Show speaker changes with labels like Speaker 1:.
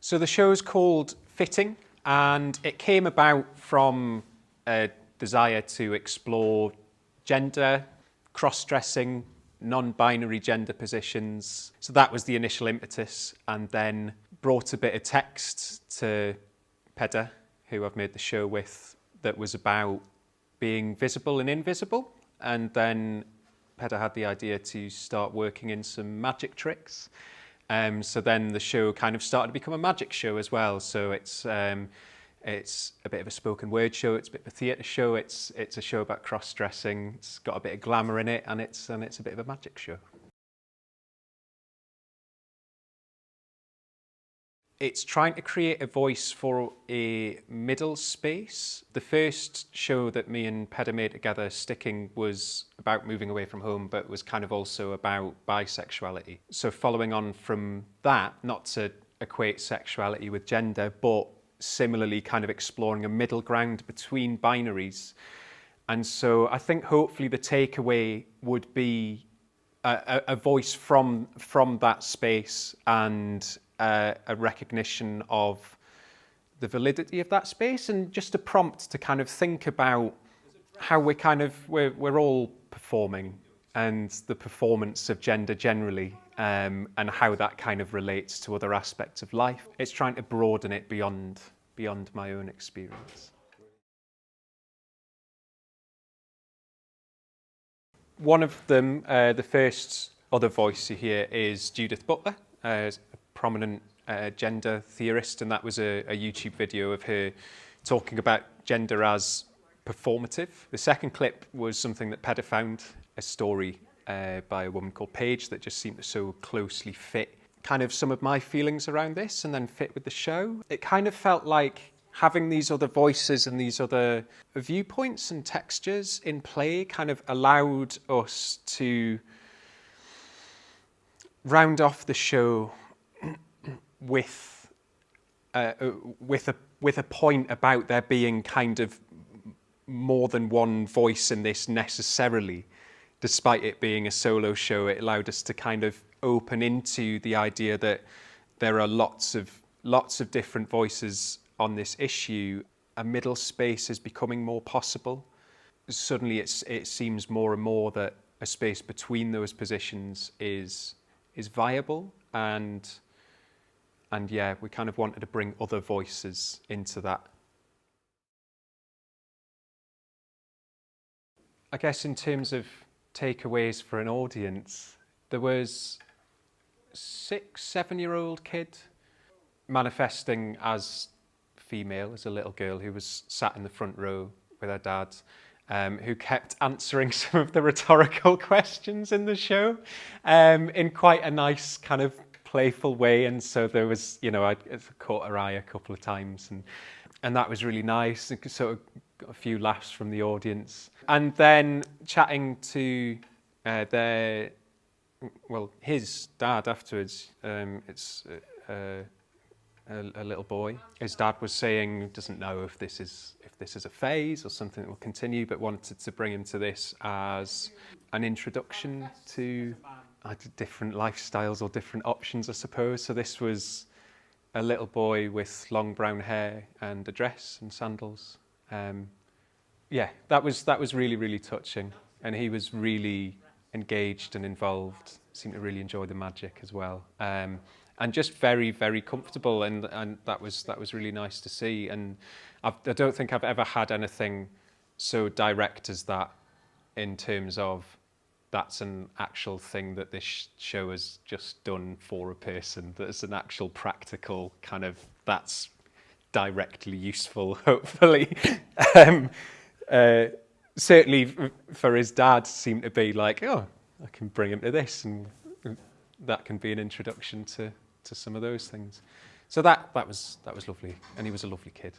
Speaker 1: So the show's called Fitting, and it came about from a desire to explore gender, cross-dressing, non-binary gender positions. So that was the initial impetus, and then brought a bit of text to Peader, who I've made the show with, that was about being visible and invisible. And then Peader had the idea to start working in some magic tricks. So then the show kind of started to become a magic show as well. So it's a bit of a spoken word show. It's a bit of a theatre show. It's a show about cross-dressing. It's got a bit of glamour in it, and it's a bit of a magic show. It's trying to create a voice for a middle space. The first show that me and Peader made together, Sticking, was about moving away from home, but was kind of also about bisexuality. So following on from that, not to equate sexuality with gender, but similarly kind of exploring a middle ground between binaries. And so I think hopefully the takeaway would be a voice from that space, and a recognition of the validity of that space, and just a prompt to kind of think about how we're all performing, and the performance of gender generally, and how that kind of relates to other aspects of life. It's trying to broaden it beyond my own experience. One of them, the first other voice you hear, is Judith Butler, a prominent gender theorist, and that was a YouTube video of her talking about gender as performative. The second clip was something that Peader found, a story by a woman called Paige, that just seemed to so closely fit kind of some of my feelings around this, and then fit with the show. It kind of felt like having these other voices and these other viewpoints and textures in play kind of allowed us to round off the show with a point about there being kind of more than one voice in this necessarily. Despite it being a solo show, it allowed us to kind of open into the idea that there are lots of different voices on this issue. A middle space is becoming more possible. Suddenly it seems more and more that a space between those positions is viable, and yeah, we kind of wanted to bring other voices into that. I guess in terms of takeaways for an audience, there was 6-7-year-old kid manifesting as female, as a little girl who was sat in the front row with her dad, who kept answering some of the rhetorical questions in the show in quite a nice kind of playful way. And so there was, I caught her eye a couple of times, and that was really nice. And sort of got a few laughs from the audience. And then chatting to his dad afterwards. It's a little boy. His dad was saying doesn't know if this is a phase or something that will continue, but wanted to bring him to this as an introduction to different lifestyles or different options, I suppose. So this was a little boy with long brown hair and a dress and sandals. Yeah, that was really, really touching, and he was really engaged and involved. Seemed to really enjoy the magic as well. And just very, very comfortable, and that was really nice to see. And I don't think I've ever had anything so direct as that, in terms of that's an actual thing that this show has just done for a person. That's an actual practical kind of, that's directly useful, hopefully. Certainly for his dad, seemed to be like, oh, I can bring him to this, and that can be an introduction to some of those things. So that was lovely, and he was a lovely kid.